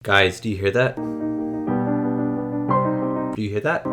Guys, do you hear that? Do you hear that?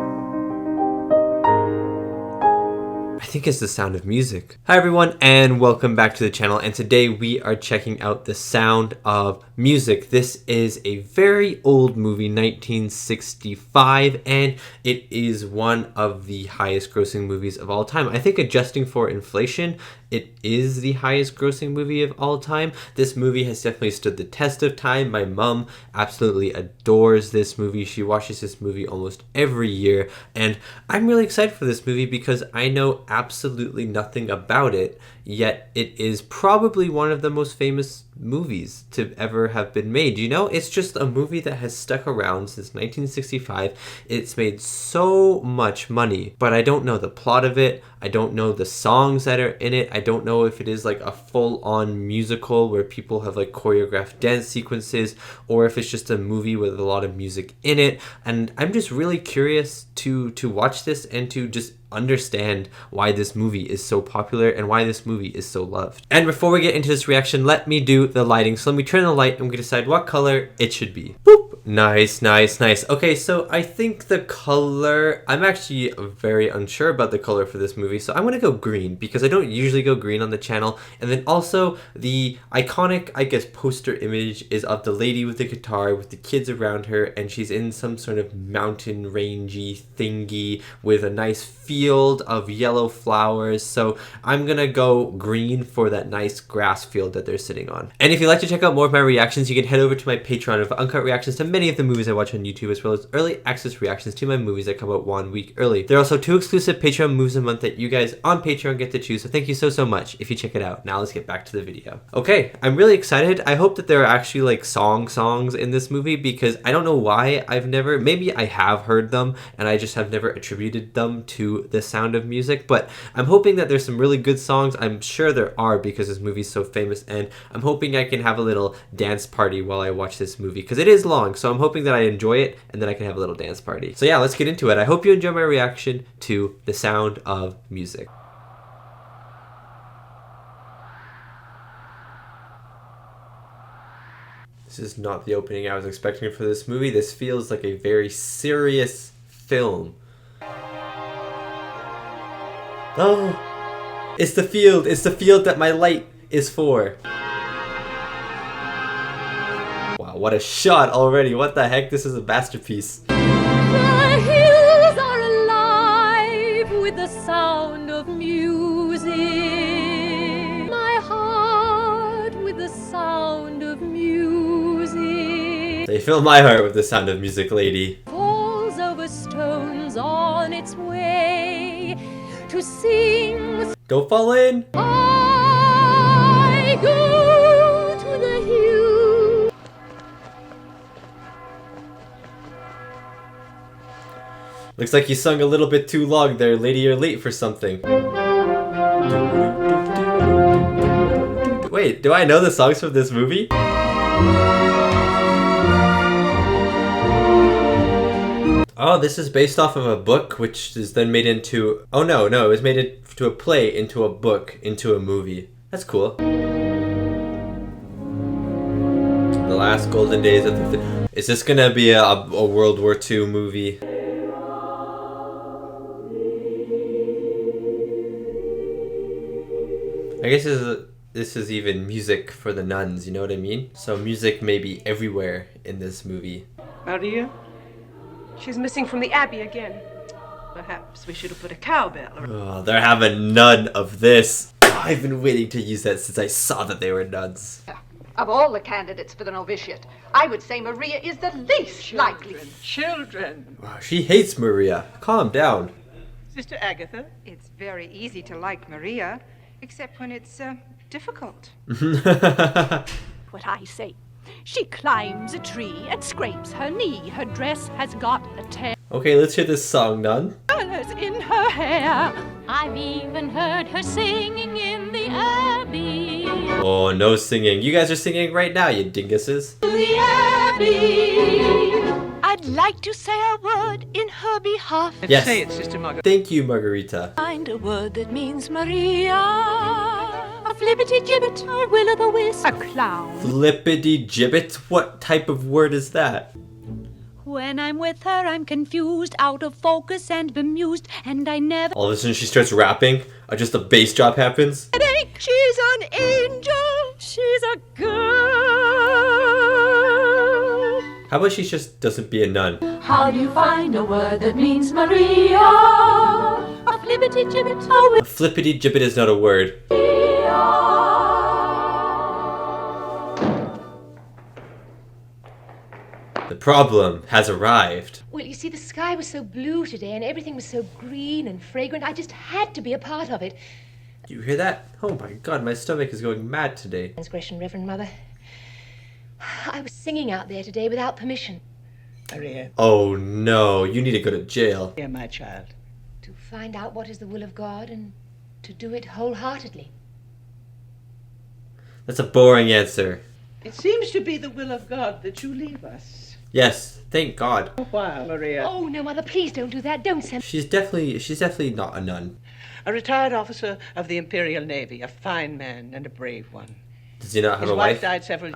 I think it's the sound of music. Hi everyone and welcome back to the channel, and today we are checking out The Sound of Music. This is a very old movie, 1965, and it is one of the highest grossing movies of all time. I think adjusting for inflation, it is the highest grossing movie of all time. This movie has definitely stood the test of time. My mom absolutely adores this movie. She watches this movie almost every year, and I'm really excited for this movie because I know absolutely nothing about it, yet it is probably one of the most famous movies to ever have been made. You know, it's just a movie that has stuck around since 1965. It's made so much money, but I don't know the plot of it. I don't know the songs that are in it. I don't know if it is like a full-on musical where people have like choreographed dance sequences, or if it's just a movie with a lot of music in it. And I'm just really curious to watch this and to just understand why this movie is so popular and why this movie is so loved. And before we get into this reaction, let me do the lighting. So let me turn the light and we can decide what color it should be. Boop! Nice, nice, nice. Okay, so I think the color, I'm actually very unsure about the color for this movie, so I'm gonna go green because I don't usually go green on the channel. And then also the iconic, I guess, poster image is of the lady with the guitar with the kids around her, and she's in some sort of mountain rangy thingy with a nice field of yellow flowers. So I'm gonna go green for that nice grass field that they're sitting on. And if you'd like to check out more of my reactions, you can head over to my Patreon of uncut reactions to many of the movies I watch on YouTube, as well as early access reactions to my movies that come out 1 week early. There are also 2 exclusive Patreon movies a month that you guys on Patreon get to choose, so thank you so much if you check it out. Now let's get back to the video. Okay, I'm really excited. I hope that there are actually like songs in this movie, because I don't know why maybe I have heard them and I just have never attributed them to The Sound of Music, but I'm hoping that there's some really good songs. I'm sure there are because this movie's so famous, and I'm hoping I can have a little dance party while I watch this movie because it is long, so I'm hoping that I enjoy it and then I can have a little dance party. So yeah, let's get into it. I hope you enjoy my reaction to The Sound of Music. This is not the opening I was expecting for this movie. This feels like a very serious film. Oh, it's the field. It's the field that my light is for. Wow, what a shot already. What the heck? This is a masterpiece. The hills are alive with the sound of music. My heart with the sound of music. They fill my heart with the sound of music, lady. Falls over stones on its way to sing. Don't fall in. I go to the hill. Looks like you sung a little bit too long there, lady. You're late for something. Wait, do I know the songs from this movie? Oh, this is based off of a book, which is then made into... Oh no, it was made into a play, into a book, into a movie. That's cool. The last golden days of the... Is this gonna be a World War II movie? I guess this is even music for the nuns, you know what I mean? So music may be everywhere in this movie. Maria? She's missing from the Abbey again. Perhaps we should have put a cowbell around. Oh, they're having none of this. I've been waiting to use that since I saw that they were nuns. Of all the candidates for the novitiate, I would say Maria is the least likely. Children. Wow, she hates Maria. Calm down. Sister Agatha? It's very easy to like Maria, except when it's difficult. What I say. She climbs a tree and scrapes her knee. Her dress has got a tear. Okay, let's hear this song, nun. Colors in her hair. I've even heard her singing in the Abbey. Oh, no singing. You guys are singing right now, you dinguses. The Abbey. I'd like to say a word in her behalf. Yes. Say it, Sister Margaret. Thank you, Margarita. Find a word that means Maria. A flippity-gibbet, a will-o'-the-wisp, a clown. Flippity gibbet? What type of word is that? When I'm with her, I'm confused, out of focus and bemused, and I never All of a sudden she starts rapping. Just a bass drop happens. headache. She's an angel. She's a girl. How about she just doesn't be a nun? How do you find a word that means Maria? A flippity-gibbet, a A flippity gibbet is not a word. The problem has arrived. Well, you see, the sky was so blue today and everything was so green and fragrant. I just had to be a part of it. You hear that? Oh my god, my stomach is going mad today. Transgression, Reverend Mother. I was singing out there today without permission. Maria, Oh no, you need to go to jail. dear my child. To find out what is the will of God and to do it wholeheartedly. That's a boring answer. It seems to be the will of God that you leave us. Yes, thank God. For a while, Maria. Oh, no, Mother, please don't do that. Don't send She's definitely not a nun. A retired officer of the Imperial Navy, a fine man and a brave one. Does he not have His a wife wife? died several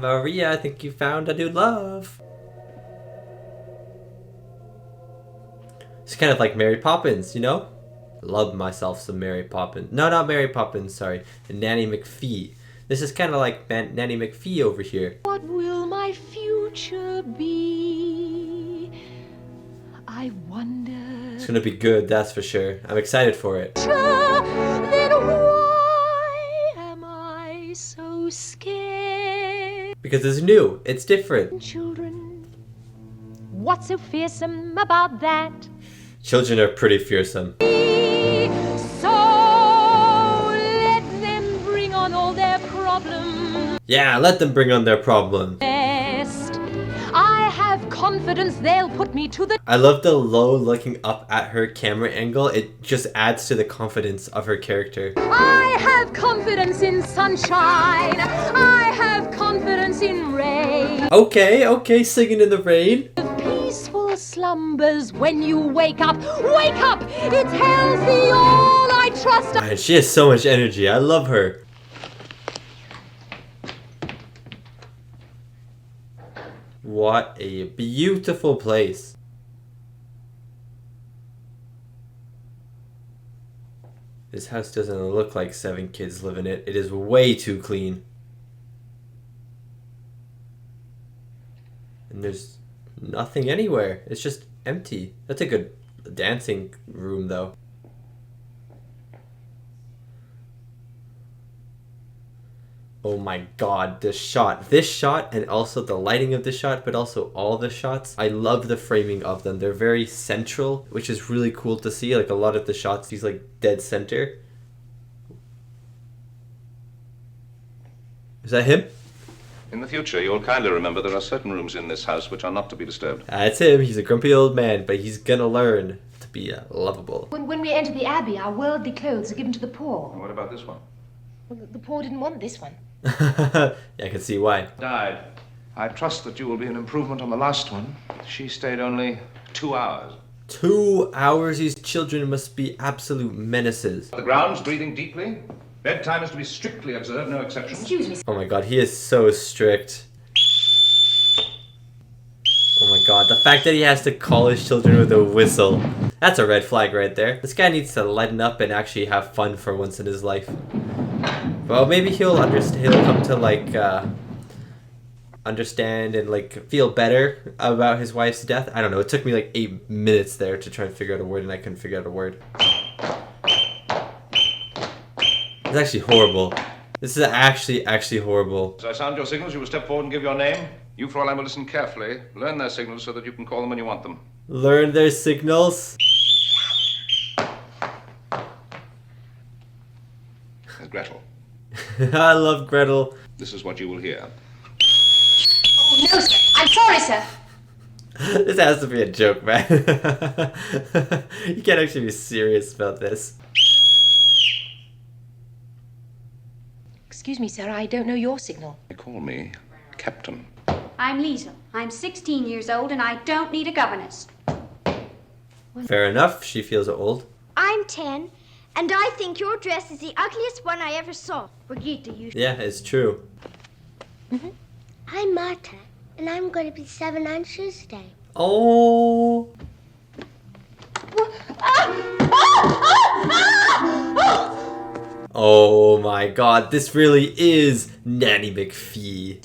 Maria, I think you found a new love. It's kind of like Mary Poppins, you know? Love myself some Mary Poppins. No, not Mary Poppins, sorry. Nanny McPhee. This is kind of like Nanny McPhee over here. What will my future be? I wonder. It's gonna be good, that's for sure. I'm excited for it. Then why am I so scared? Because it's new, it's different. Children, what's so fearsome about that? Children are pretty fearsome. So let them bring on all their problems. Yeah, let them bring on their problem. Best. I have confidence they'll put me to the I love the low looking up at her camera angle. It just adds to the confidence of her character. I have confidence in sunshine. I have confidence in rain. Okay, singing in the rain. Peaceful slumbers when you wake up. Wake up! It's healthy, all I trust. Man, she has so much energy. I love her. What a beautiful place. This house doesn't look like 7 kids live in it. It is way too clean. And there's nothing anywhere. It's just empty. That's a good dancing room though. Oh my god, this shot and also the lighting of the shot, but also all the shots. I love the framing of them. They're very central, which is really cool to see. Like a lot of the shots, he's like dead center. Is that him? In the future, you'll kindly remember there are certain rooms in this house which are not to be disturbed. That's him. He's a grumpy old man, but he's gonna learn to be lovable. When we enter the abbey, our worldly clothes are given to the poor. And what about this one? Well, the poor didn't want this one. Yeah, I can see why. Died. I trust that you will be an improvement on the last one. She stayed only 2 hours. 2 hours? These children must be absolute menaces. The grounds, breathing deeply. Bedtime is to be strictly observed, no exceptions. Excuse me. Oh my god, he is so strict. Oh my god, the fact that he has to call his children with a whistle. That's a red flag right there. This guy needs to lighten up and actually have fun for once in his life. Well, maybe he'll understand. He'll come to like understand and like feel better about his wife's death. I don't know. It took me like 8 minutes there to try and figure out a word, and I couldn't figure out a word. It's actually horrible. This is actually horrible. As I sound your signals, you will step forward and give your name. You, Fräulein, will listen carefully. Learn their signals so that you can call them when you want them. Learn their signals. There's Gretel. I love Gretel. This is what you will hear. Oh, no, sir. I'm sorry, sir. This has to be a joke, man. You can't actually be serious about this. Excuse me, sir. I don't know your signal. They call me Captain. I'm Liesel. I'm 16 years old and I don't need a governess. Fair enough. She feels old. I'm 10, And I think your dress is the ugliest one I ever saw. Brigitte, you... Yeah, it's true. I'm Marta, and I'm going to be 7 on Tuesday. Oh. Oh my god, this really is Nanny McPhee.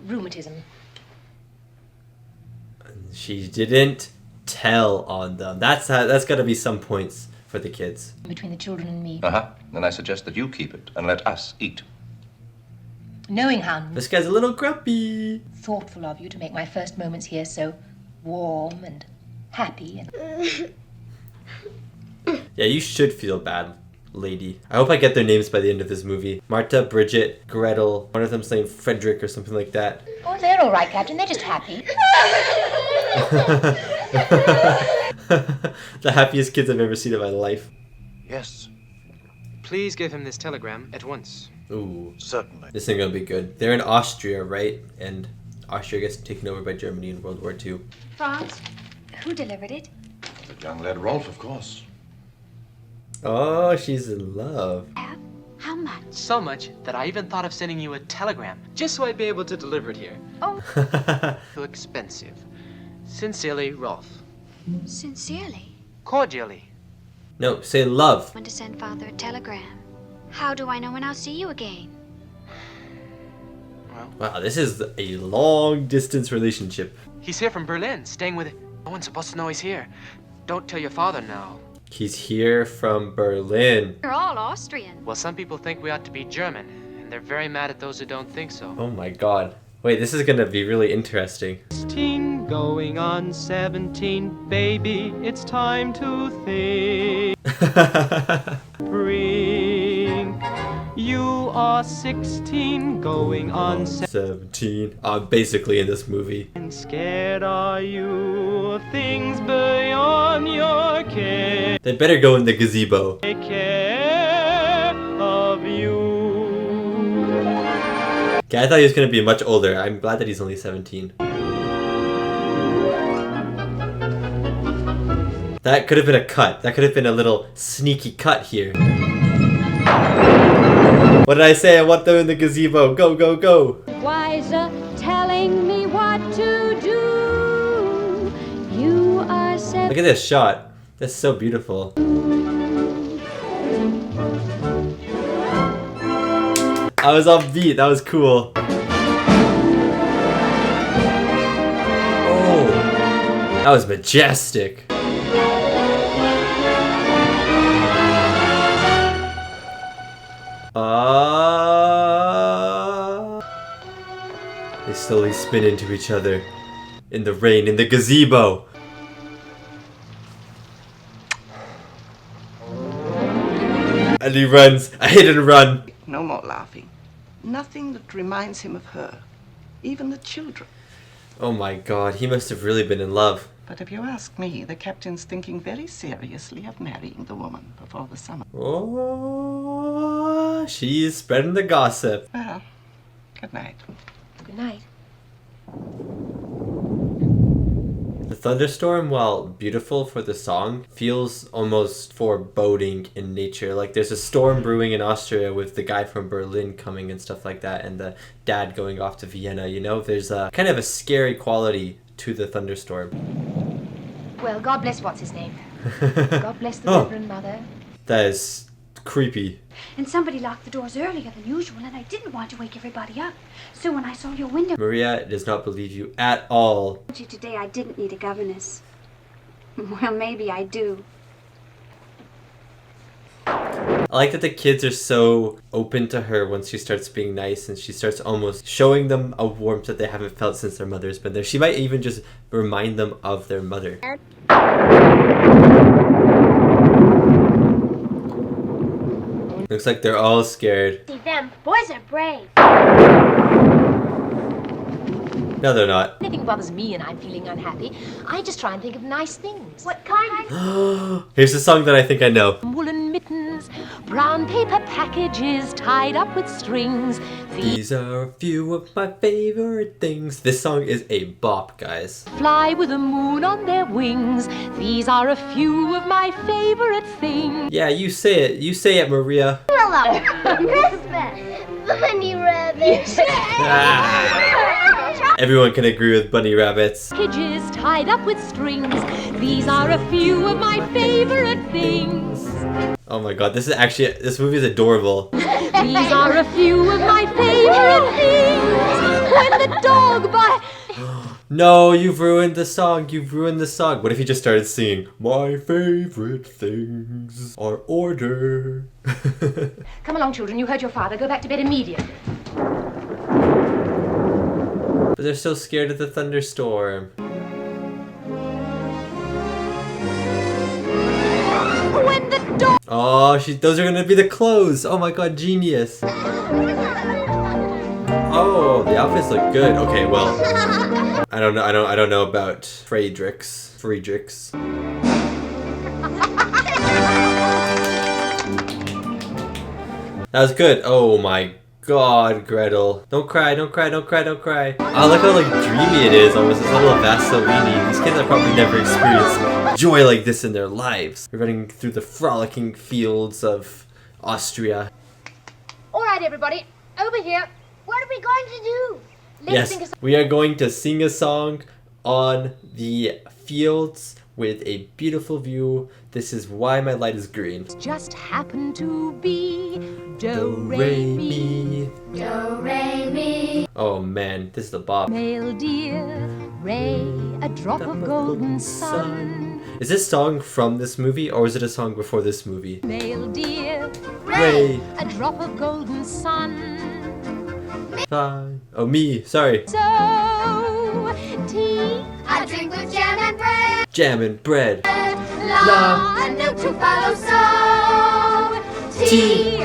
Rheumatism. She didn't tell on them. That's gotta be some points for the kids. Between the children and me. Then I suggest that you keep it and let us eat. Knowing how This guy's a little grumpy. thoughtful of you to make my first moments here so warm and happy and... Yeah, you should feel bad, lady. I hope I get their names by the end of this movie. Marta, Bridget, Gretel. One of them's named Frederick or something like that. Oh, they're all right, Captain. They're just happy. The happiest kids I've ever seen in my life. Yes. Please give him this telegram at once. Ooh. Certainly. This ain't gonna be good. They're in Austria, right? And Austria gets taken over by Germany in World War II. Franz, who delivered it? The young lad Rolf, of course. Oh, she's in love. How much? So much that I even thought of sending you a telegram, just so I'd be able to deliver it here. Oh. Too expensive. Sincerely, Rolf. Sincerely? Cordially. No, say love. Want to send Father a telegram. How do I know when I'll see you again? Wow, this is a long distance relationship. He's here from Berlin, staying with... No one's supposed to know he's here. Don't tell your father now. He's here from Berlin. You're all Austrian. Well, some people think we ought to be German, and they're very mad at those who don't think so. Oh my god. Wait, this is gonna be really interesting. 16 going on 17, baby, it's time to think. Bring. You are 16 going on 17. I'm basically in this movie. And scared are you of things beyond your care. They better go in the gazebo. Take care of you. Okay, I thought he was gonna be much older. I'm glad that he's only 17. That could have been a cut. That could have been a little sneaky cut here. What did I say? I want them in the gazebo. Go, go, go. Wiser, telling me what to do. You are Look at this shot. That's so beautiful. I was off beat. That was cool. Oh, that was majestic. They slowly spin into each other in the rain, in the gazebo. And he runs, a hit and run. No more laughing. Nothing that reminds him of her. Even the children. Oh my god, he must have really been in love. But if you ask me, the captain's thinking very seriously of marrying the woman before the summer. Oh, she's spreading the gossip. Well, good night. Good night. The thunderstorm, while beautiful for the song, feels almost foreboding in nature. Like there's a storm brewing in Austria with the guy from Berlin coming and stuff like that, and the dad going off to Vienna, you know? There's a kind of a scary quality to the thunderstorm. Well, God bless what's his name. God bless the Reverend Mother. That is creepy. And somebody locked the doors earlier than usual, and I didn't want to wake everybody up. So when I saw your window... Maria does not believe you at all. I told you today I didn't need a governess. Well, maybe I do. I like that the kids are so open to her once she starts being nice, and she starts almost showing them a warmth that they haven't felt since their mother's been there. She might even just remind them of their mother. Looks like they're all scared. See them, boys are brave. No, they're not. Anything bothers me and I'm feeling unhappy, I just try and think of nice things. What kind? Here's a song that I think I know. Woolen mittens, brown paper packages tied up with strings, These are a few of my favorite things. This song is a bop, guys. Fly with the moon on their wings. These are a few of my favorite things. Yeah, you say it. You say it, Maria. Hello, Christmas, bunny rabbits. Everyone can agree with bunny rabbits. Packages tied up with strings. These are a few of my favorite things. Oh my god, this movie is adorable. These are a few of my favorite things. When the dog bites. No, you've ruined the song. You've ruined the song. What if you just started singing, my favorite things are order? Come along, children. You heard your father. Go back to bed immediately. But they're so scared of the thunderstorm. When the dog. Oh, those are gonna be the clothes. Oh my god, genius. Oh, the outfits look good. Okay, well, I don't know about Friedrichs. That was good. Oh my god, Gretel. Don't cry, don't cry, don't cry, don't cry. Oh, look how like dreamy it is. Almost a little Vaseline. These kids have probably never experienced joy like this in their lives. We're running through the frolicking fields of Austria. All right, everybody. Over here. What are we going to do? Yes, we are going to sing a song on the fields with a beautiful view. This is Why My Light is Green. Just happen to be Do, re, mi. Do, re, mi. Oh man, this is the bop. Male deer, ray, a drop of golden sun. Is this song from this movie or is it a song before this movie? Male deer, Ray, a drop of golden sun. Fine. Oh, me, sorry. So, tea, I drink with jam and bread. Jam and bread. La, and milk to follow. So, tea,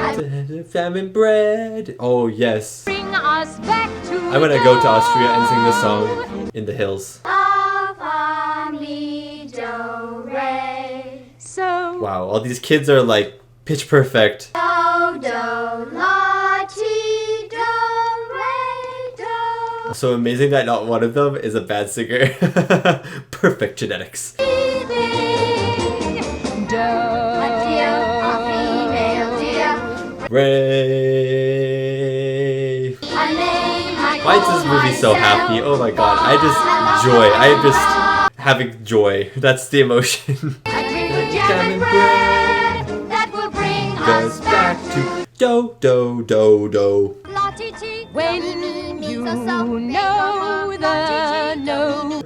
Jam and bread. Oh, yes. bring us back to I'm gonna go to Austria and sing this song in the hills. fa, fa, mi, do, re. So, Wow, all these kids are like pitch perfect. Do, do, la, ti, do, re, do. So amazing that not one of them is a bad singer. Perfect genetics. do. Ray. Why is this movie so happy? Oh my god, I am just having joy. That's the emotion. Jam and bread that will bring Goes back to do, do, do, do. When you know the no.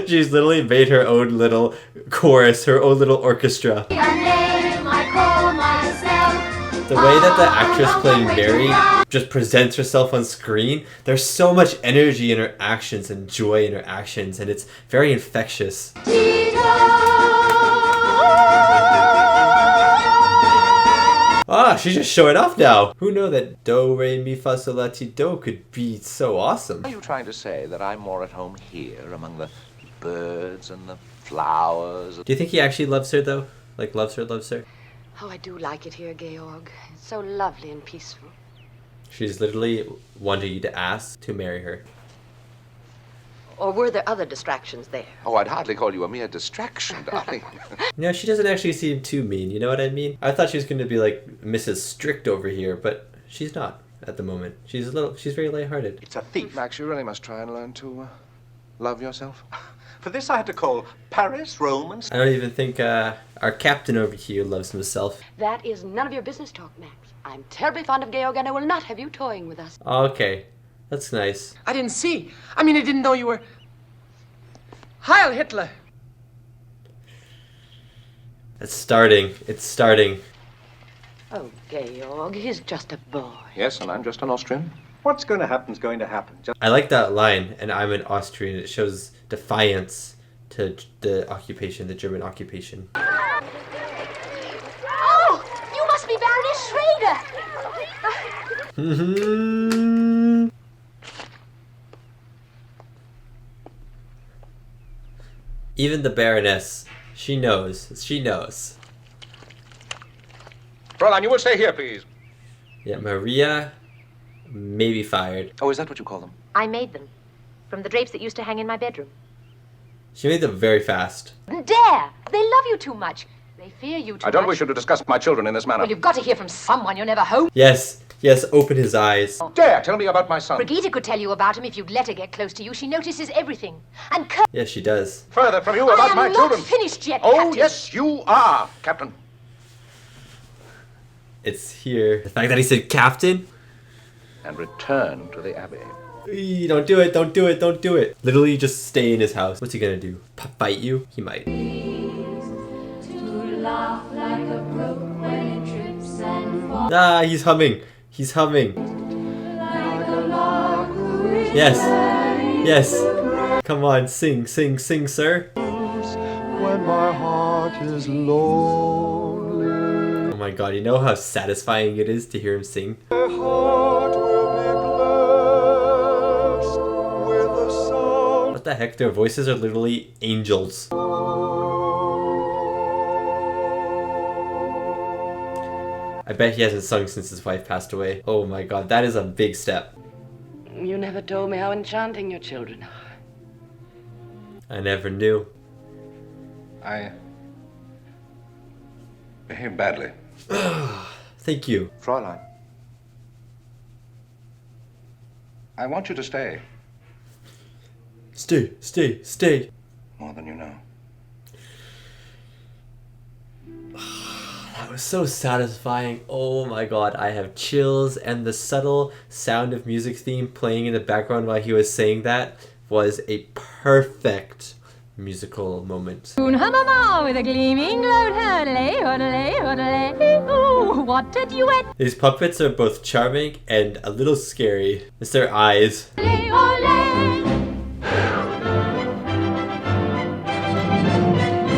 She's literally made her own little chorus, her own little orchestra. Your name I call myself. The way that the actress playing Mary just presents herself on screen, there's so much energy in her actions and joy in her actions, and it's very infectious. Ah, she's just showing off now. Who knew that do, re, mi, fa, sol, la, ti, do could be so awesome? Are you trying to say that I'm more at home here among the birds and the flowers? Do you think he actually loves her though? Like loves her? Oh, I do like it here, Georg. It's so lovely and peaceful. She's literally wanting you to ask to marry her. Or were there other distractions there? Oh, I'd hardly call you a mere distraction, darling. No, she doesn't actually seem too mean, you know what I mean? I thought she was going to be like Mrs. Strict over here, but she's not at the moment. She's very lighthearted. It's a thief. Max, you really must try and learn to love yourself. For this I had to call Paris, Rome, and... I don't even think our captain over here loves himself. That is none of your business talk, Max. I'm terribly fond of Georg, and I will not have you toying with us. Okay, that's nice. I didn't see. I didn't know you were... Heil Hitler! It's starting. Oh, Georg, he's just a boy. Yes, and I'm just an Austrian. What's going to happen's going to happen. I like that line, and I'm an Austrian. It shows defiance to the occupation, the German occupation. Oh, you must be Baroness Schrader. Even the Baroness, she knows. Fräulein, you will stay here, please. Yeah, Maria maybe fired. Oh, is that what you call them? I made them. From the drapes that used to hang in my bedroom. She made them very fast. Dare! They love you too much. They fear you too much. I don't wish you to discuss my children in this manner. Well, you've got to hear from someone. You're never home. Yes, yes, open his eyes. Dare tell me about my son. Brigitte could tell you about him if you'd let her get close to you. She notices everything. And Yes, she does. Further from you about my children. I'm not finished yet, Oh, Captain. yes, you are, Captain. It's here. The fact that he said captain. And return to the Abbey. Eee, don't do it, don't do it, don't do it. Literally just stay in his house. What's he gonna do? Fight you? He might. Ah, he's humming. He's humming. Yes. Yes. Come on, sing, sing, sing, sir. When my heart is lonely. Oh my god, you know how satisfying it is to hear him sing? My heart will be blessed with the sound. What the heck? Their voices are literally angels. I bet he hasn't sung since his wife passed away. Oh my god, that is a big step. You never told me how enchanting your children are. I never knew. I behaved badly. Thank you. Fräulein. I want you to stay. Stay, stay, stay. More than you know. That was so satisfying. Oh my god, I have chills, and the subtle Sound of Music theme playing in the background while he was saying that was a perfect musical moment. With a gleaming glow, what a duet! These puppets are both charming and a little scary. It's their eyes.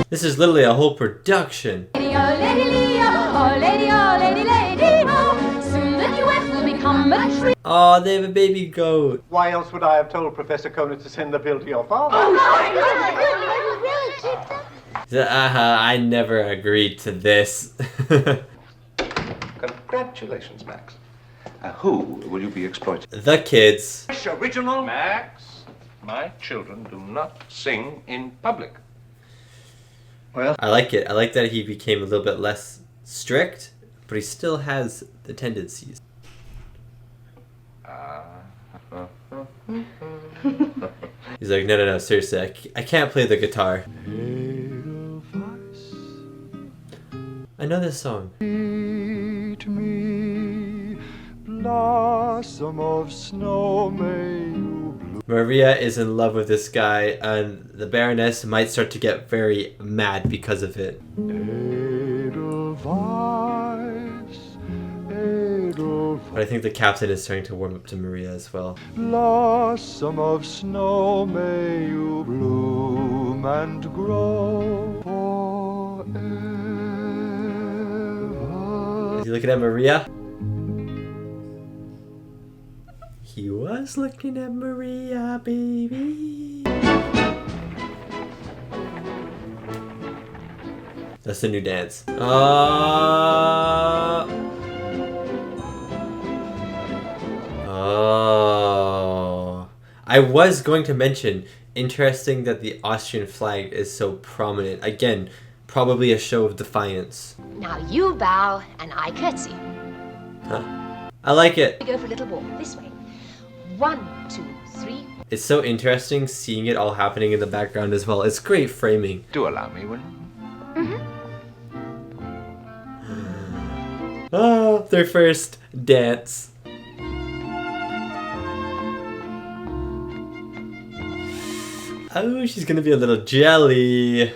This is literally a whole production. Oh, they have a baby goat. Why else would I have told Professor Kona to send the bill to your father? I never agreed to this. Congratulations, Max. Who will you be exploiting? The kids. Original Max. My children do not sing in public. Well, I like it. I like that he became a little bit less strict, but he still has the tendencies. He's like, no, seriously, I can't play the guitar. I know this song. Meet me, blossom of snow, may you bloom. Maria is in love with this guy, and the Baroness might start to get very mad because of it. But I think the captain is starting to warm up to Maria as well. Blossom of snow, may you bloom and grow forever. Is he looking at Maria? He was looking at Maria, baby. That's the new dance. Oh. I was going to mention, interesting that the Austrian flag is so prominent. Again, probably a show of defiance. Now you bow and I curtsy. Huh. I like it. We go for a little walk this way. 1, 2, 3. It's so interesting seeing it all happening in the background as well. It's great framing. Do allow me, will you? Oh, their first dance. Oh, she's gonna be a little jelly.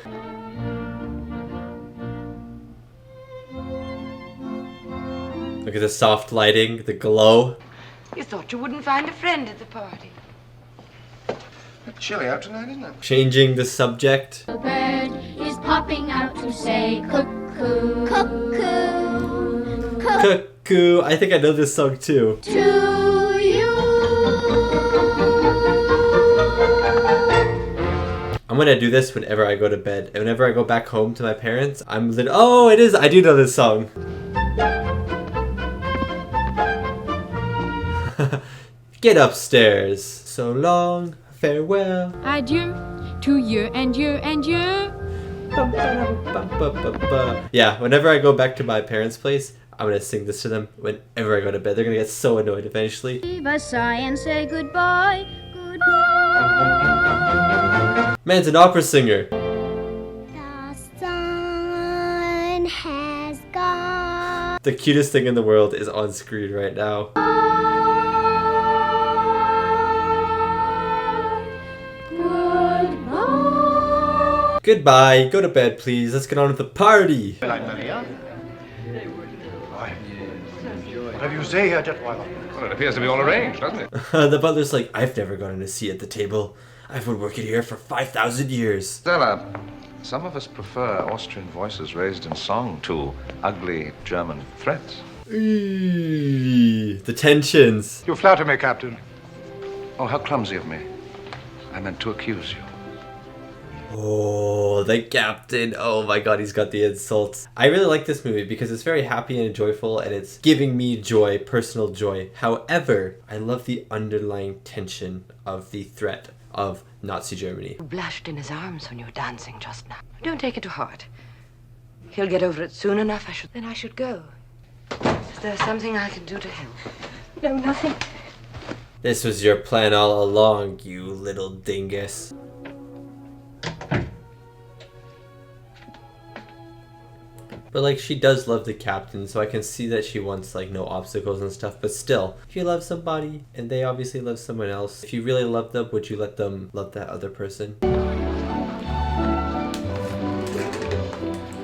Look at the soft lighting, the glow. You thought you wouldn't find a friend at the party. It's chilly out tonight, isn't it? Changing the subject. The bird is popping out to say cuckoo. Cuckoo. Cuckoo. I think I know this song too. To you. I'm gonna do this whenever I go to bed. And whenever I go back home to my parents, oh, it is. I do know this song. Get upstairs. So long, farewell. Adieu to you and you and you. Yeah, whenever I go back to my parents' place, I'm gonna sing this to them whenever I go to bed. They're gonna get so annoyed eventually. Leave a sigh and say goodbye, goodbye. Man's an opera singer. The sun has gone. The cutest thing in the world is on screen right now. Goodbye. Go to bed, please. Let's get on with the party. What have you say here, Detweiler? Well, it appears to be all arranged, doesn't it? The butler's like, I've never gotten a seat at the table. I've been working here for 5,000 years. Stella, some of us prefer Austrian voices raised in song to ugly German threats. The tensions. You flatter me, Captain. Oh, how clumsy of me. I meant to accuse you. Oh, the captain. Oh my god, he's got the insults. I really like this movie because it's very happy and joyful and it's giving me joy, personal joy. However, I love the underlying tension of the threat of Nazi Germany. You blushed in his arms when you were dancing just now. Don't take it to heart. He'll get over it soon enough. Then I should go. Is there something I can do to help? No, nothing. This was your plan all along, you little dingus. But like, she does love the captain, so I can see that she wants like no obstacles and stuff. But still, if you love somebody and they obviously love someone else, if you really love them, would you let them love that other person?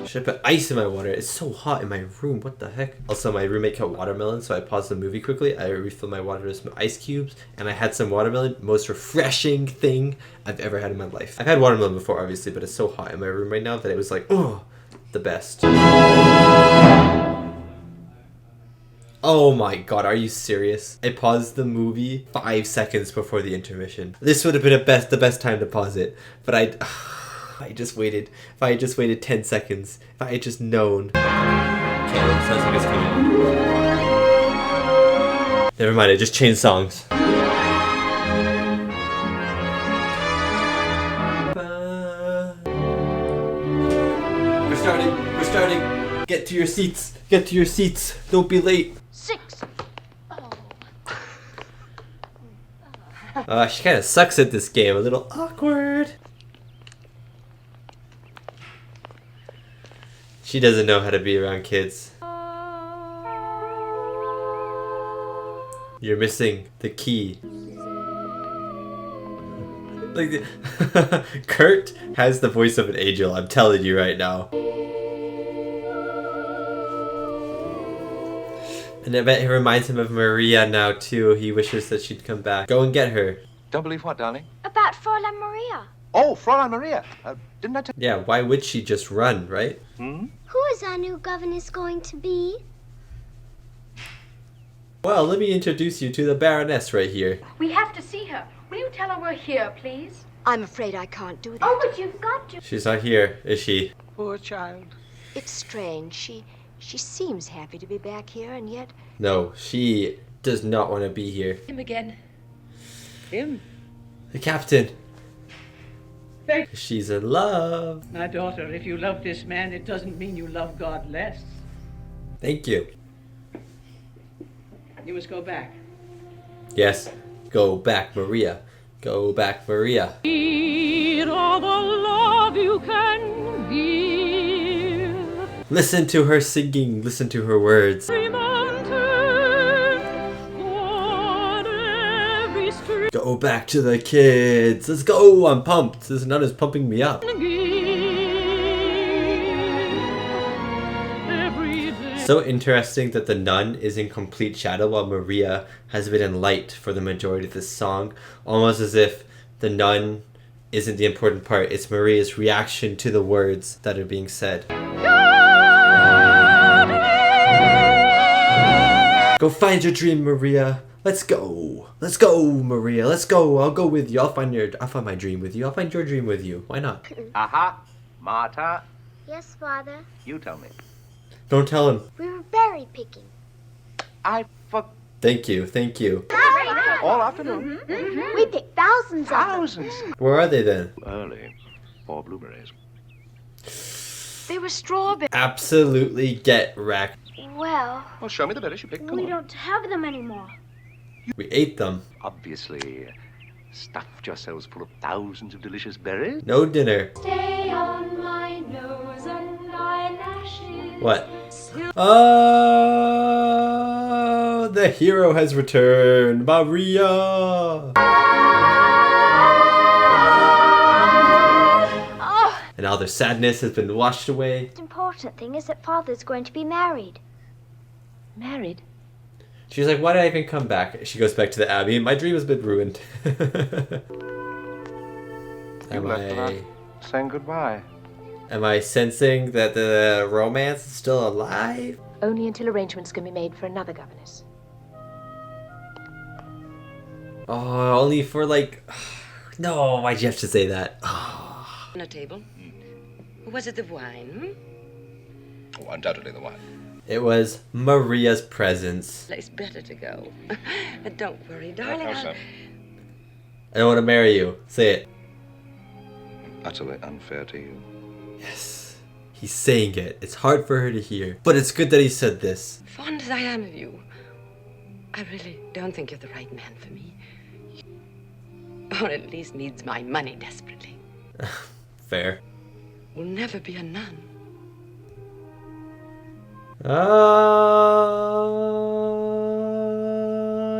Should I put ice in my water? It's so hot in my room. What the heck? Also, my roommate cut watermelon, so I paused the movie quickly. I refilled my water with some ice cubes, and I had some watermelon. Most refreshing thing I've ever had in my life. I've had watermelon before, obviously, but it's so hot in my room right now that it was like, oh, the best. Oh my god, are you serious? I paused the movie 5 seconds before the intermission. This would have been the best time to pause it, but I just waited. If I had just waited 10 seconds, if I had just known. Okay, it sounds like it's coming. Never mind, I just changed songs. We're starting. Get to your seats. Get to your seats. Don't be late. 6. She kind of sucks at this game. A little awkward. She doesn't know how to be around kids. You're missing the key. Like Kurt has the voice of an angel, I'm telling you right now. And I bet it reminds him of Maria now too. He wishes that she'd come back. Go and get her. Don't believe what, darling? About Fräulein Maria. Oh, Fräulein Maria. Didn't I tell Yeah, why would she just run, right? Who is our new governess going to be? Well, let me introduce you to the Baroness right here. We have to see her. Will you tell her we're here, please? I'm afraid I can't do that. Oh, but you've got to. She's not here, is she? Poor child. It's strange. She seems happy to be back here, and yet... No, she does not want to be here. Him again. Him? The captain. She's in love. My daughter, if you love this man, it doesn't mean you love God less. Thank you. You must go back. Yes. Go back, Maria. Go back, Maria. All the love you can give. Listen to her singing. Listen to her words. Go back to the kids. Let's go. I'm pumped. This nun is pumping me up. So interesting that the nun is in complete shadow while Maria has been in light for the majority of this song. Almost as if the nun isn't the important part. It's Maria's reaction to the words that are being said. Go find your dream, Maria. Let's go. Let's go, Maria. Let's go. I'll go with you. I'll find my dream with you. I'll find your dream with you. Why not? Aha, Marta. Yes, Father. You tell me. Don't tell him. We were berry picking. I Thank you. Thank you. Hurry! All afternoon? We picked thousands of them. Thousands. Where are they then? Early for blueberries. They were strawberries. Absolutely get wrecked. Well, Show me the berries you picked. Come we on. don't have them anymore. We ate them. Obviously, stuffed yourselves full of thousands of delicious berries. No dinner. Stay on my nose and eyelashes. What? Oh, the hero has returned, Maria. Oh. And all their sadness has been washed away. The important thing is that Father's going to be married. Married? She's like, why did I even come back? She goes back to the Abbey. My dream has been ruined. Saying goodbye. Am I sensing that the romance is still alive? Only until arrangements can be made for another governess. Oh, only for like... No, why'd you have to say that? Oh. On a table. Was it the wine? Oh, undoubtedly the wine. It was Maria's presence. It's better to go. But don't worry, darling. sir. I don't want to marry you. Say it. Utterly unfair to you. Yes. He's saying it. It's hard for her to hear. But it's good that he said this. Fond as I am of you, I really don't think you're the right man for me. Or at least needs my money desperately. Fair. Will never be a nun.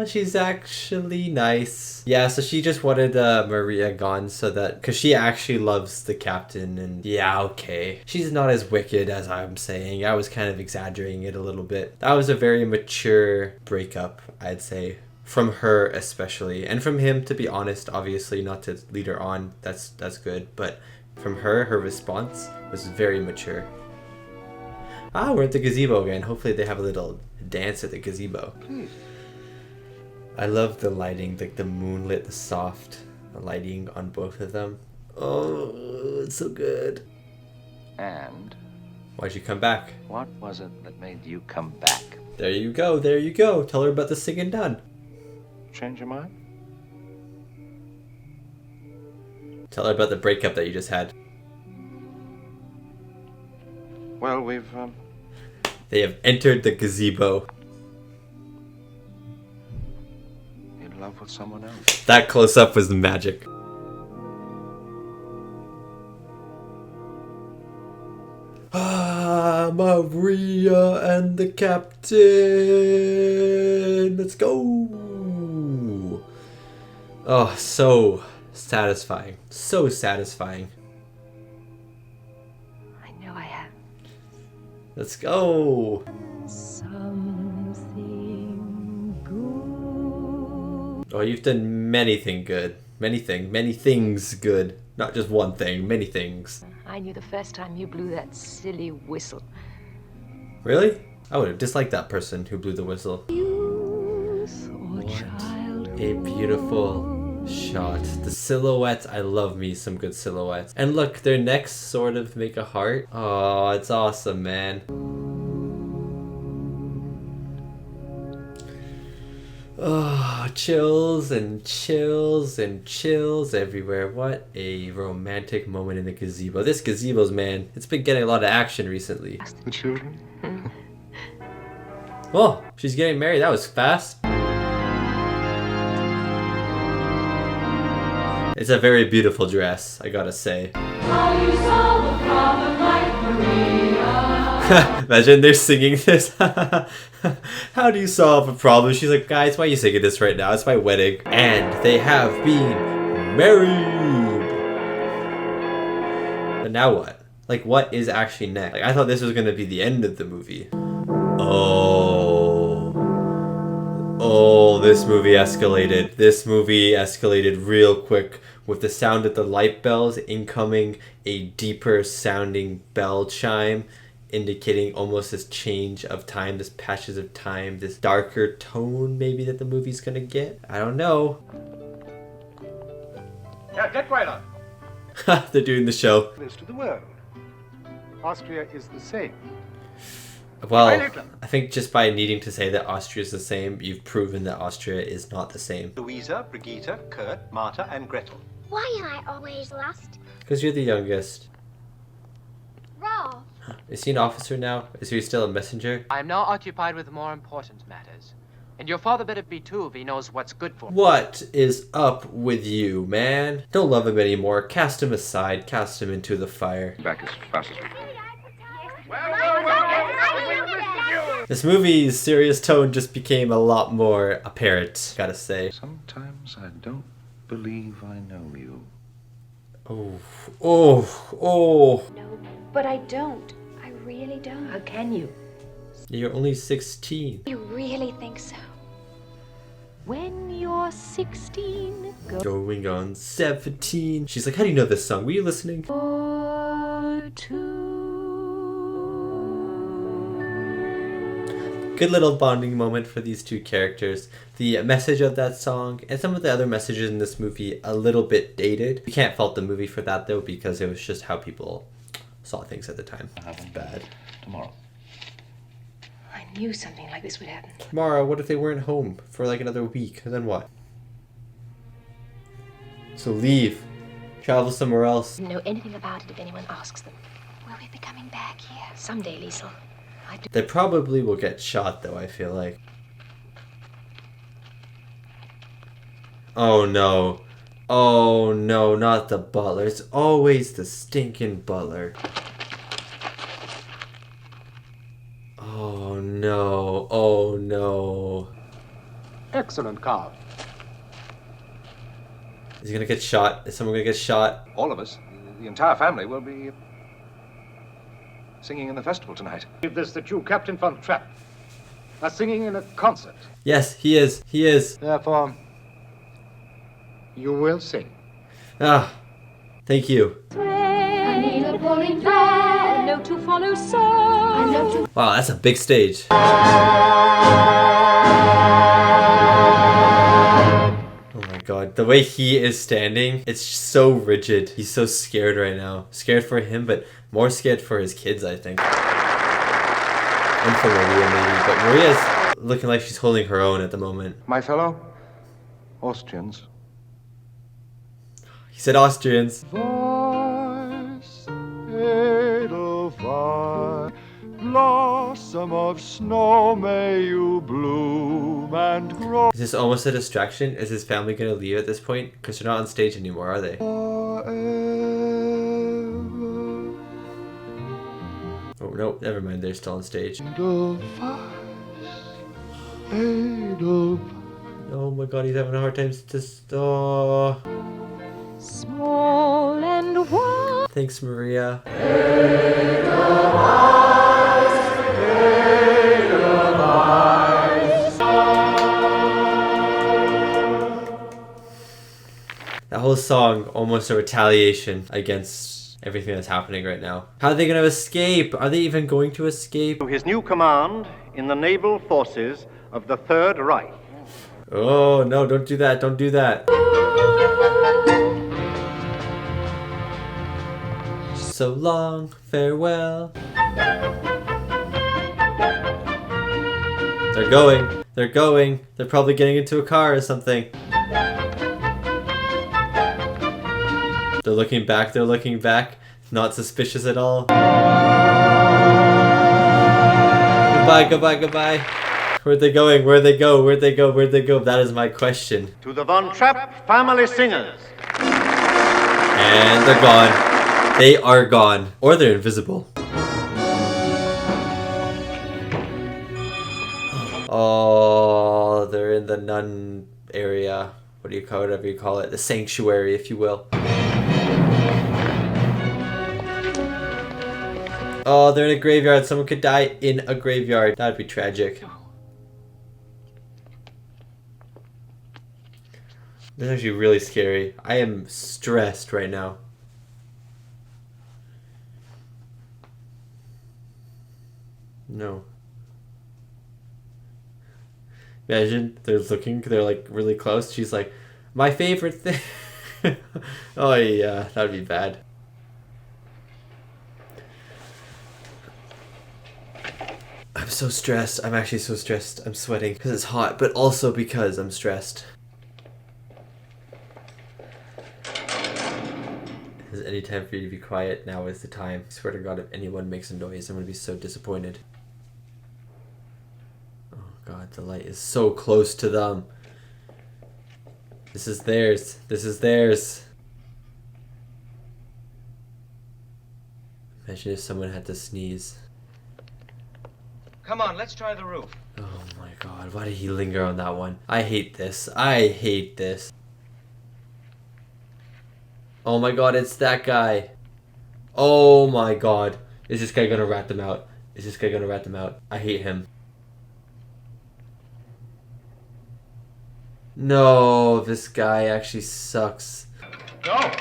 She's actually nice. Yeah, so she just wanted Maria gone so that... Because she actually loves the captain and... Yeah, okay. She's not as wicked as I'm saying. I was kind of exaggerating it a little bit. That was a very mature breakup, I'd say. From her especially. And from him, to be honest, obviously, not to lead her on. That's good. But from her response was very mature. Ah, we're at the gazebo again. Hopefully they have a little dance at the gazebo. I love the lighting, like the moonlit, the soft lighting on both of them. Oh, it's so good. And Why'd you come back? what was it that made you come back? There you go, there you go. Tell her about the singing done. Change your mind? Tell her about the breakup that you just had. Well, we've They have entered the gazebo. in love with someone else. That close up was magic. Ah, Maria and the captain. Let's go. Oh, so satisfying. So satisfying. I know I have. Let's go. Something good. Oh, you've done many things good. Many things good. Not just one thing, many things. I knew the first time you blew that silly whistle. Really? I would have disliked that person who blew the whistle. What A beautiful shot. The silhouettes, I love me some good silhouettes. And look, their necks sort of make a heart. Oh, it's awesome, man. Oh, chills and chills and chills everywhere. What a romantic moment in the gazebo. This gazebo's, man, it's been getting a lot of action recently. The children? Oh, she's getting married. That was fast. It's a very beautiful dress, I gotta say. How you solve a problem like Maria. Imagine they're singing this. How do you solve a problem? She's like, guys, why are you singing this right now? It's my wedding. And they have been married. But now what? Like, what is actually next? Like, I thought this was gonna be the end of the movie. Oh, this movie escalated. This movie escalated real quick with the sound of the light bells incoming, a deeper sounding bell chime, indicating almost this change of time, this patches of time, this darker tone maybe that the movie's gonna get. I don't know. Yeah, get right on. They're doing the show. This to the world. Austria is the same. Well, I think just by needing to say that Austria is the same, you've proven that Austria is not the same. Louisa, Brigitte, Kurt, Marta, and Gretel. Why am I always lost? Because you're the youngest. Rolf. Is he an officer now? Is he still a messenger? I am now occupied with more important matters. And your father better be too if he knows what's good for him. What is up with you, man? Don't love him anymore. Cast him aside. Cast him into the fire. Back as fast as we can. This movie's serious tone just became a lot more apparent, gotta say. Sometimes I don't believe I know you. Oh. No, but I don't. I really don't. How can you? You're only 16. You really think so? When you're 16, Going on 17. She's like, how do you know this song? Were you listening? go to. Good little bonding moment for these two characters. The message of that song and some of the other messages in this movie a little bit dated. You can't fault the movie for that though, because it was just how people saw things at the time. Bad. Tomorrow. I knew something like this would happen. Tomorrow, what if they weren't home for like another week? And then what? So leave. Travel somewhere else. Know anything about it if anyone asks them. Will we be coming back here? Someday, Liesl. They probably will get shot though, I feel like. Oh no. Oh no, not the butler. It's always the stinking butler. Oh no. Oh no. Excellent, Carr. Is he gonna get shot? Is someone gonna get shot? All of us, the entire family, will be singing in the festival tonight. There's the Jew Captain von Trapp. Are singing in a concert. Yes, he is. He is. Therefore, you will sing. Ah, thank you. I need a pulling thread. A note to follow, so. A note to Wow, that's a big stage. Oh my god, the way he is standing, it's so rigid. He's so scared right now. Scared for him, but more scared for his kids, I think. And for Maria, maybe. But Maria's looking like she's holding her own at the moment. My fellow Austrians. He said Austrians. Weiss, Edelweiss, blossom of snow, may you bloom and grow. Is this almost a distraction? Is his family going to leave at this point? Because they're not on stage anymore, are they? Oh, no, never mind. They're still on stage. Oh my god, he's having a hard time to stop. Small and wide. Thanks, Maria. That whole song, almost a retaliation against everything that's happening right now. How are they going to escape? Are they even going to escape? To his new command in the naval forces of the Third Reich. Oh, no, don't do that. Don't do that. So long, farewell. They're going. They're going. They're probably getting into a car or something. They're looking back. They're looking back. Not suspicious at all. Goodbye, goodbye, goodbye. Where'd they going? Where'd they go? Where'd they go? Where'd they go? That is my question. To the Von Trapp family singers. And they're gone. They are gone. Or they're invisible. Oh, they're in the nun area. What do you call it? Whatever you call it. The sanctuary, if you will. Oh, they're in a graveyard. Someone could die in a graveyard. That'd be tragic. This is actually really scary. I am stressed right now. No. Imagine they're like really close. She's like, my favorite thing. Oh yeah, that'd be bad. I'm so stressed. I'm actually so stressed. I'm sweating because it's hot, but also because I'm stressed. Is any time for you to be quiet? Now is the time. I swear to God, if anyone makes a noise, I'm going to be so disappointed. Oh God, the light is so close to them. This is theirs. This is theirs. Imagine if someone had to sneeze. Come on, let's try the roof. Oh my God, why did he linger on that one? I hate this. I hate this. Oh my God, it's that guy. Oh my God. Is this guy gonna rat them out? Is this guy gonna rat them out? I hate him. No, this guy actually sucks. No,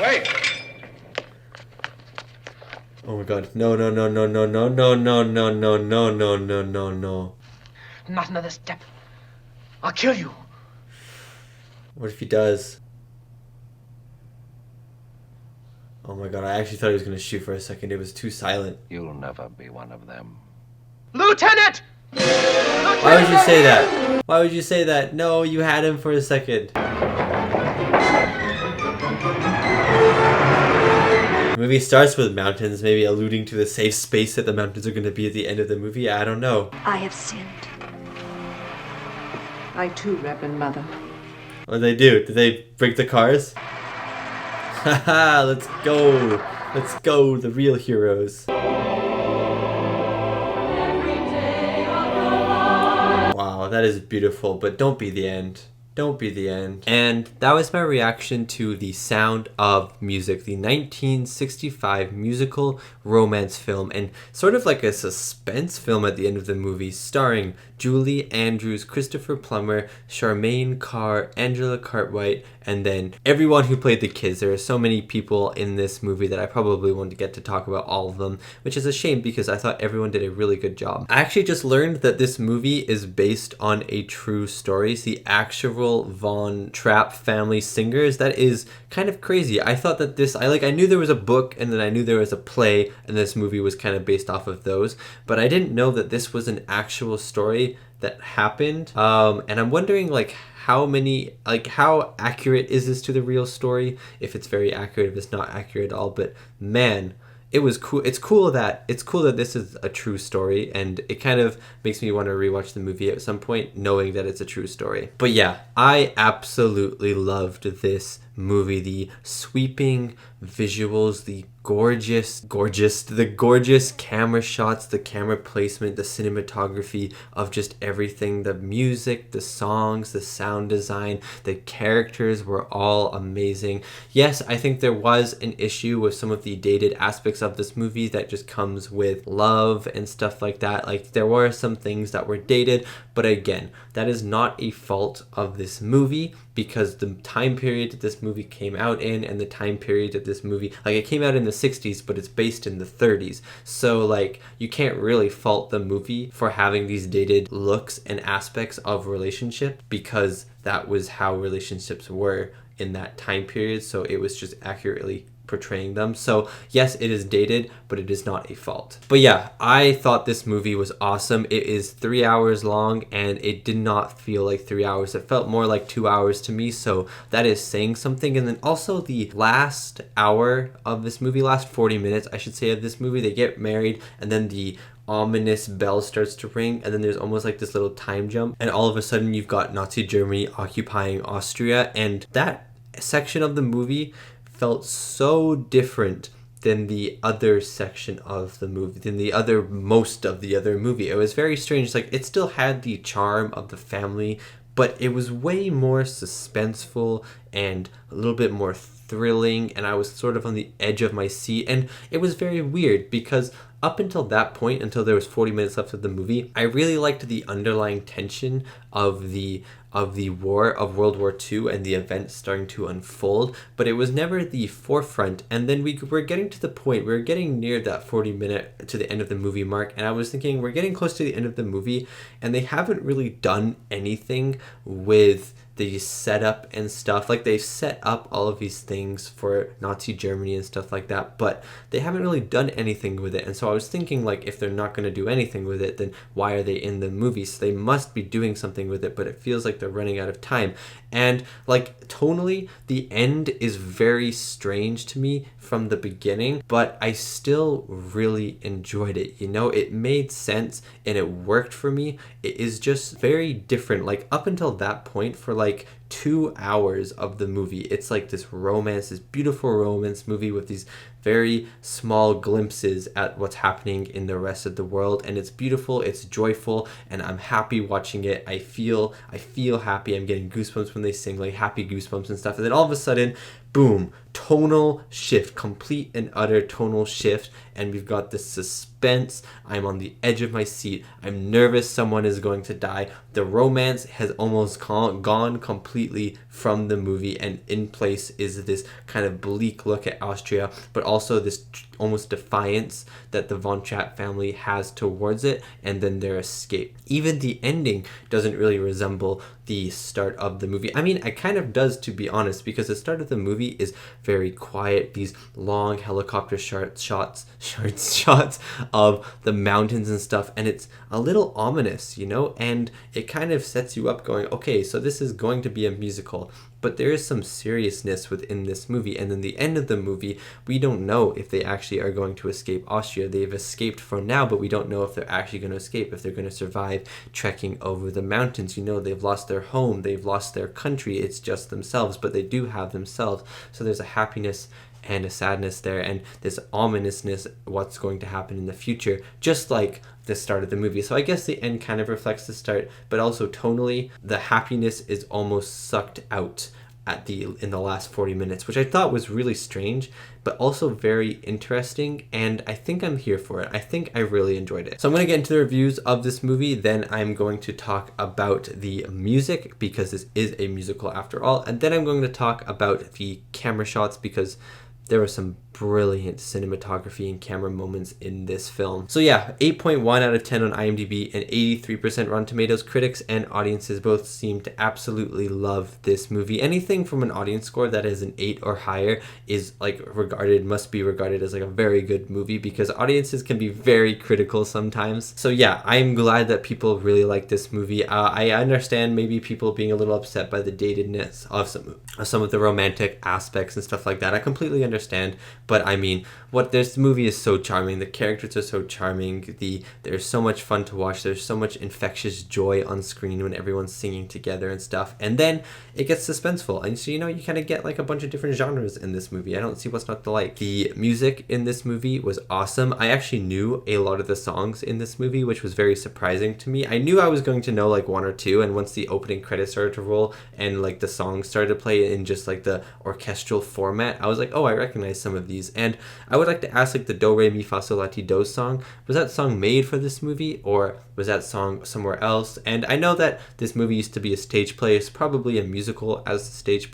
wait. Oh my God. No, no, no, no, no, no, no, no, no, no, no, no, no, no, no. Not another step. I'll kill you. What if he does? Oh my God, I actually thought he was gonna shoot for a second. It was too silent. You'll never be one of them. Lieutenant! Why would you say that? Why would you say that? No, you had him for a second. The movie starts with mountains, maybe alluding to the safe space that the mountains are going to be at the end of the movie. I don't know. I have sinned. I too, Reverend Mother. What did they do? Did they break the cars? Haha, let's go. Let's go, the real heroes. Wow, that is beautiful, but don't be the end. Don't be the end. And that was my reaction to The Sound of Music, the 1965 musical romance film, and sort of like a suspense film at the end of the movie, starring Julie Andrews, Christopher Plummer, Charmian, Carr, Angela Cartwright, and then everyone who played the kids. There are so many people in this movie that I probably won't get to talk about all of them, which is a shame because I thought everyone did a really good job. I actually just learned that this movie is based on a true story. It's the actual Von Trapp family singers. That is kind of crazy. I thought that this, I knew there was a book and then I knew there was a play and this movie was kind of based off of those, but I didn't know that this was an actual story that happened. And I'm wondering how accurate is this to the real story? If it's very accurate, if it's not accurate at all, but man, it was cool. It's cool that this is a true story, and it kind of makes me want to rewatch the movie at some point, knowing that it's a true story. But yeah, I absolutely loved this movie. The sweeping visuals, the gorgeous camera shots, the camera placement, the cinematography of just everything, the music, the songs, the sound design, the characters were all amazing. Yes, I think there was an issue with some of the dated aspects of this movie that just comes with love and stuff like that. Like, there were some things that were dated, but again, that is not a fault of this movie, because the time period that this movie came out in and the time period that this movie, like, it came out in the 60s, but it's based in the 30s. So, like, you can't really fault the movie for having these dated looks and aspects of relationship, because that was how relationships were in that time period. So it was just accurately portraying them. So yes, it is dated, but it is not a fault. But yeah, I thought this movie was awesome. It is 3 hours long and it did not feel like 3 hours. It felt more like 2 hours to me, so that is saying something. And then also the last hour of this movie, last 40 minutes I should say of this movie, they get married and then the ominous bell starts to ring, and then there's almost like this little time jump, and all of a sudden you've got Nazi Germany occupying Austria, and that section of the movie felt so different than the other section of the movie, than most of the other movie. It was very strange. Like, it still had the charm of the family, but it was way more suspenseful and a little bit more thrilling, and I was sort of on the edge of my seat, and it was very weird because up until that point, until there was 40 minutes left of the movie, I really liked the underlying tension of the war of World War II and the events starting to unfold, but it was never the forefront. And then we were getting to the point, we were getting near that 40 minute to the end of the movie mark, and I was thinking, we're getting close to the end of the movie and they haven't really done anything with the setup and stuff. Like, they've set up all of these things for Nazi Germany and stuff like that, but they haven't really done anything with it. And so I was thinking, like, if they're not going to do anything with it, then why are they in the movie? So they must be doing something with it, but it feels like they're running out of time. And like, tonally, the end is very strange to me from the beginning, but I still really enjoyed it. You know, it made sense and it worked for me. It is just very different. Like, up until that point, for like 2 hours of the movie, it's like this romance, this beautiful romance movie with these very small glimpses at what's happening in the rest of the world, and it's beautiful, it's joyful, and I'm happy watching it. I feel happy. I'm getting goosebumps when they sing, like happy goosebumps and stuff. And then all of a sudden, boom, tonal shift, complete and utter tonal shift, and we've got this suspense. I'm on the edge of my seat. I'm nervous someone is going to die. The romance has almost gone completely from the movie, and in place is this kind of bleak look at Austria, but also this almost defiance that the Von Trapp family has towards it, and then their escape. Even the ending doesn't really resemble the start of the movie. I mean, it kind of does, to be honest, because the start of the movie is very quiet, these long helicopter shots of the mountains and stuff, and it's a little ominous, you know, and it kind of sets you up going, okay, so this is going to be a musical, but there is some seriousness within this movie. And then the end of the movie, we don't know if they actually are going to escape Austria. They've escaped for now, but we don't know if they're actually going to escape, if they're going to survive trekking over the mountains. You know, they've lost their home, they've lost their country, it's just themselves, but they do have themselves. So there's a happiness and a sadness there, and this ominousness, what's going to happen in the future, just like the start of the movie. So I guess the end kind of reflects the start, but also tonally, the happiness is almost sucked out in the last 40 minutes, which I thought was really strange, but also very interesting, and I think I'm here for it. I think I really enjoyed it. So I'm going to get into the reviews of this movie, then I'm going to talk about the music, because this is a musical after all, and then I'm going to talk about the camera shots, because there was some brilliant cinematography and camera moments in this film. So yeah, 8.1 out of 10 on IMDb and 83% Rotten Tomatoes. Critics and audiences both seem to absolutely love this movie. Anything from an audience score that is an 8 or higher is must be regarded as like a very good movie, because audiences can be very critical sometimes. So yeah, I'm glad that people really like this movie. I understand maybe people being a little upset by the datedness of some of the romantic aspects and stuff like that. I completely understand. But I mean, this movie is so charming. The characters are so charming. They're so much fun to watch. There's so much infectious joy on screen when everyone's singing together and stuff. And then it gets suspenseful. And so, you know, you kind of get like a bunch of different genres in this movie. I don't see what's not to like. The music in this movie was awesome. I actually knew a lot of the songs in this movie, which was very surprising to me. I knew I was going to know like one or two. And once the opening credits started to roll and like the songs started to play in just like the orchestral format, I was like, oh, I recognize some of these. And I would like to ask, like, the Do Re Mi Fa Sol La Ti Do song, was that song made for this movie, or was that song somewhere else? And I know that this movie used to be a stage play. It's probably a musical as the stage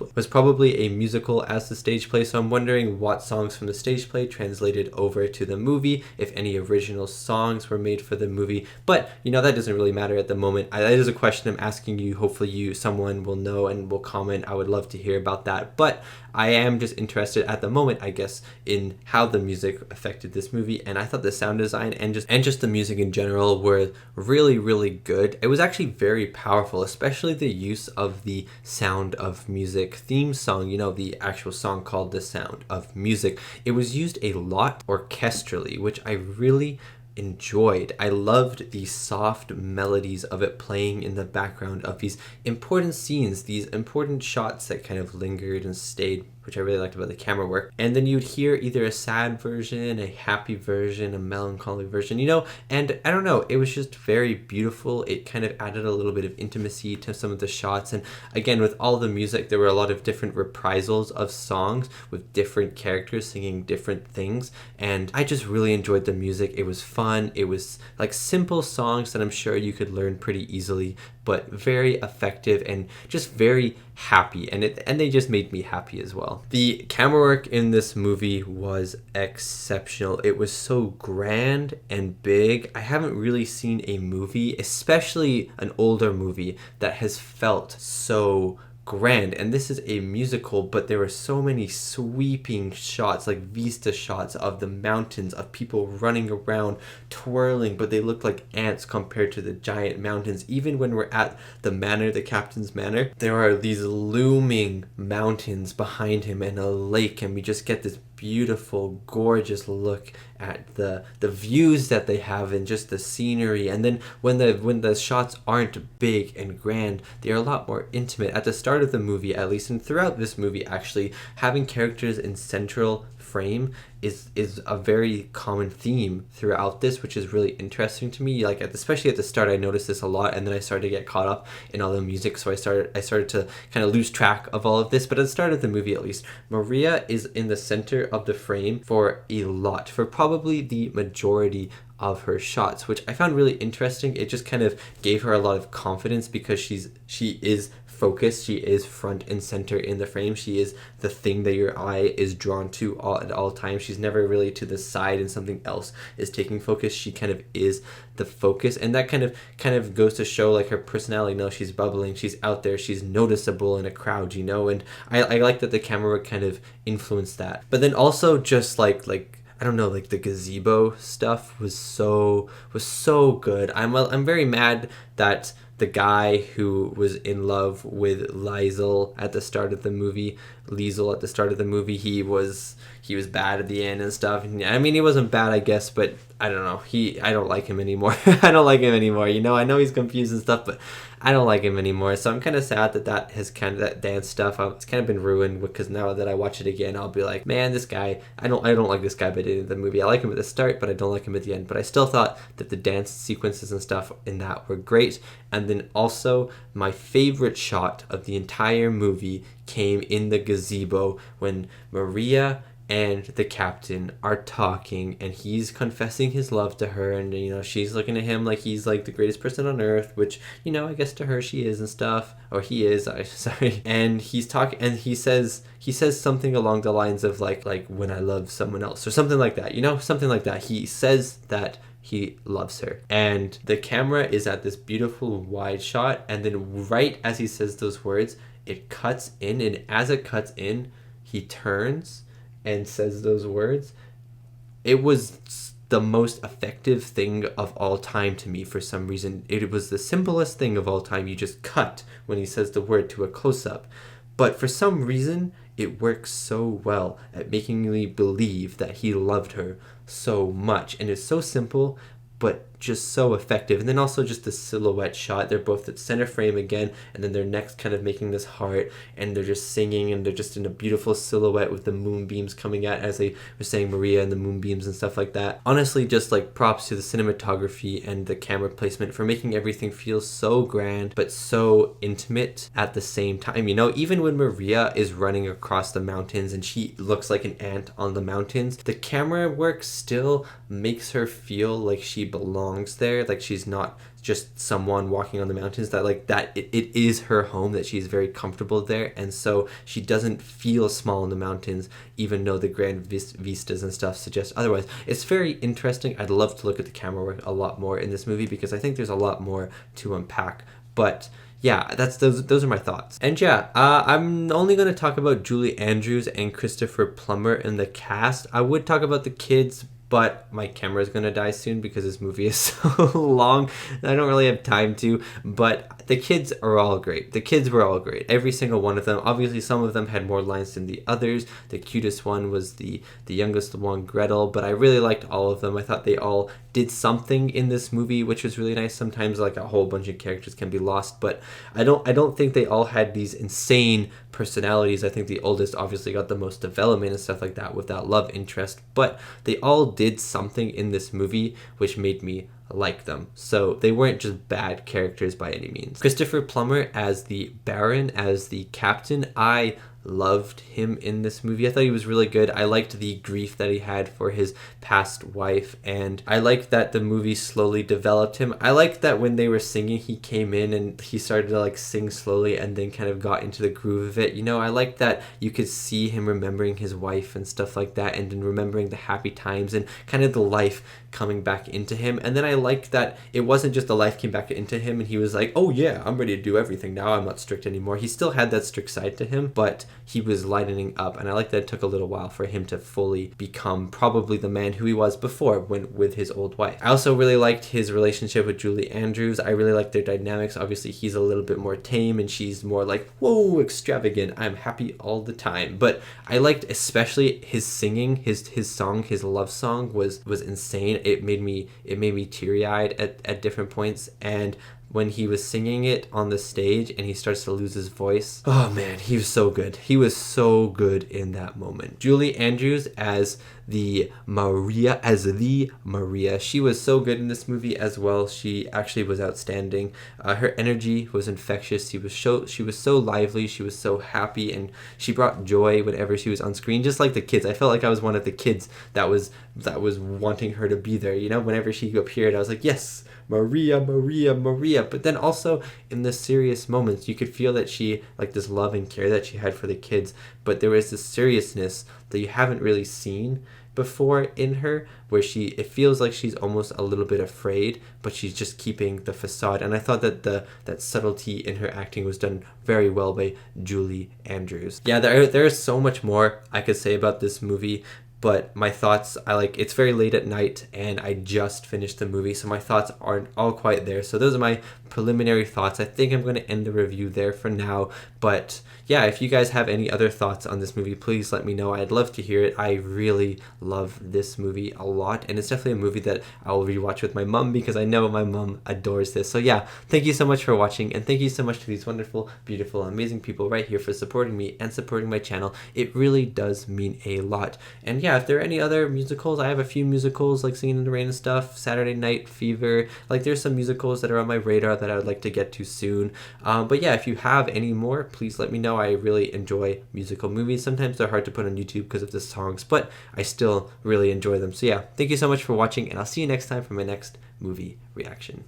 play. So I'm wondering what songs from the stage play translated over to the movie, if any original songs were made for the movie. But you know, that doesn't really matter at the moment. That is a question I'm asking you. Hopefully someone will know and will comment. I would love to hear about that. But I am just interested at the moment, I guess, in how the music affected this movie, and I thought the sound design and just the music in general were really, really good. It was actually very powerful, especially the use of the Sound of Music theme song, you know, the actual song called The Sound of Music. It was used a lot orchestrally, which I really enjoyed. I loved the soft melodies of it playing in the background of these important scenes, these important shots that kind of lingered and stayed, which I really liked about the camera work. And then you'd hear either a sad version, a happy version, a melancholy version, you know, and I don't know, it was just very beautiful. It kind of added a little bit of intimacy to some of the shots. And again, with all the music, there were a lot of different reprisals of songs with different characters singing different things. And I just really enjoyed the music. It was fun. It was like simple songs that I'm sure you could learn pretty easily, but very effective and just very happy, and they just made me happy as well. The camera work in this movie was exceptional. It was so grand and big. I haven't really seen a movie, especially an older movie, that has felt so grand. And this is a musical, but there were so many sweeping shots, like vista shots of the mountains, of people running around, twirling, but they look like ants compared to the giant mountains. Even when we're at the manor, the captain's manor, there are these looming mountains behind him and a lake, and we just get this beautiful, gorgeous look at the views that they have and just the scenery. And then when the shots aren't big and grand, they are a lot more intimate. At the start of the movie, at least, and throughout this movie, actually, having characters in central frame is a very common theme throughout this, which is really interesting to me. Like especially at the start, I noticed this a lot, and then I started to get caught up in all the music, so I started to kind of lose track of all of this. But at the start of the movie, at least, Maria is in the center of the frame for probably the majority of her shots, which I found really interesting. It just kind of gave her a lot of confidence because she is focused, she is front and center in the frame, she is the thing that your eye is drawn to at all times. She's never really to the side and something else is taking focus. She kind of is the focus, and that kind of goes to show like her personality. No, she's bubbling, she's out there, she's noticeable in a crowd, you know. And I like that the camera work kind of influenced that. But then also just like I don't know, like the gazebo stuff was so good. I'm very mad that the guy who was in love with Liesel at the start of the movie, he was bad at the end and stuff. I mean, he wasn't bad, I guess, but I don't know. I don't like him anymore. I don't like him anymore. You know, I know he's confused and stuff, but I don't like him anymore. So I'm kind of sad that that dance stuff, it's kind of been ruined, because now that I watch it again, I'll be like, man, this guy, I don't like this guy by the end of the movie. I like him at the start, but I don't like him at the end. But I still thought that the dance sequences and stuff in that were great. And then also my favorite shot of the entire movie came in the gazebo when Maria and the captain are talking, and he's confessing his love to her, and you know, she's looking at him like he's like the greatest person on earth, which, you know, I guess to her she is and stuff, or he is, sorry. And he's talking, and he says something along the lines of like when I love someone else, or something like that, you know, something like that. He says that he loves her, and the camera is at this beautiful wide shot, and then right as he says those words, it cuts in, and as it cuts in, he turns and says those words. It was the most effective thing of all time to me for some reason. It was the simplest thing of all time. You just cut when he says the word to a close-up. But for some reason, it works so well at making me believe that he loved her so much. And it's so simple, but just so effective. And then also just the silhouette shot. They're both at center frame again, and then their necks kind of making this heart, and they're just singing, and they're just in a beautiful silhouette with the moonbeams coming out, as they were saying, Maria and the moonbeams and stuff like that. Honestly, just like props to the cinematography and the camera placement for making everything feel so grand but so intimate at the same time. You know, even when Maria is running across the mountains and she looks like an ant on the mountains, the camera work still makes her feel like she belongs there, like she's not just someone walking on the mountains, that like that it is her home, that she's very comfortable there, and so she doesn't feel small in the mountains, even though the grand vistas and stuff suggest otherwise. It's very interesting. I'd love to look at the camera work a lot more in this movie, because I think there's a lot more to unpack. But yeah, those are my thoughts. And yeah, I'm only going to talk about Julie Andrews and Christopher Plummer in the cast. I would talk about the kids, but my camera is going to die soon because this movie is so long that I don't really have time to. But the kids are all great. The kids were all great. Every single one of them. Obviously, some of them had more lines than the others. The cutest one was the youngest one, Gretel. But I really liked all of them. I thought they all did something in this movie, which was really nice. Sometimes like a whole bunch of characters can be lost, but I don't think they all had these insane personalities. I think the oldest obviously got the most development and stuff like that with that love interest, but they all did something in this movie which made me like them. So they weren't just bad characters by any means. Christopher Plummer as the Baron, as the captain, I loved him in this movie. I thought he was really good. I liked the grief that he had for his past wife, and I liked that the movie slowly developed him. I liked that when they were singing, he came in and he started to like sing slowly and then kind of got into the groove of it. You know, I liked that you could see him remembering his wife and stuff like that, and then remembering the happy times and kind of the life coming back into him. And then I liked that it wasn't just the life came back into him and he was like, oh yeah, I'm ready to do everything now, I'm not strict anymore. He still had that strict side to him, but he was lightening up, and I like that it took a little while for him to fully become probably the man who he was before when with his old wife. I also really liked his relationship with Julie Andrews. I really liked their dynamics. Obviously he's a little bit more tame and she's more like, whoa, extravagant, I'm happy all the time. But I liked especially his singing, his song, his love song was insane. It made me teary-eyed at different points, and when he was singing it on the stage and he starts to lose his voice, oh man, he was so good. He was so good in that moment. Julie Andrews as the Maria, she was so good in this movie as well. She actually was outstanding. Her energy was infectious. She was so lively. She was so happy, and she brought joy whenever she was on screen, just like the kids. I felt like I was one of the kids that was wanting her to be there. You know, whenever she appeared, I was like, yes, Maria, Maria, Maria. But then also in the serious moments, you could feel that she, like this love and care that she had for the kids, but there was this seriousness that you haven't really seen before in her, where it feels like she's almost a little bit afraid, but she's just keeping the facade. And I thought that that subtlety in her acting was done very well by Julie Andrews. Yeah, there is so much more I could say about this movie, but my thoughts, it's very late at night and I just finished the movie, so my thoughts aren't all quite there. So those are my preliminary thoughts. I think I'm going to end the review there for now, but yeah, if you guys have any other thoughts on this movie, please let me know. I'd love to hear it. I really love this movie a lot, and it's definitely a movie that I will rewatch with my mom because I know my mom adores this. So yeah, thank you so much for watching, and thank you so much to these wonderful, beautiful, amazing people right here for supporting me and supporting my channel. It really does mean a lot. And yeah, if there are any other musicals, I have a few musicals like Singing in the Rain and stuff, Saturday Night Fever, like there's some musicals that are on my radar that I would like to get to soon. But yeah, if you have any more, please let me know. I really enjoy musical movies. Sometimes they're hard to put on YouTube because of the songs, but I still really enjoy them. So yeah, thank you so much for watching, and I'll see you next time for my next movie reaction.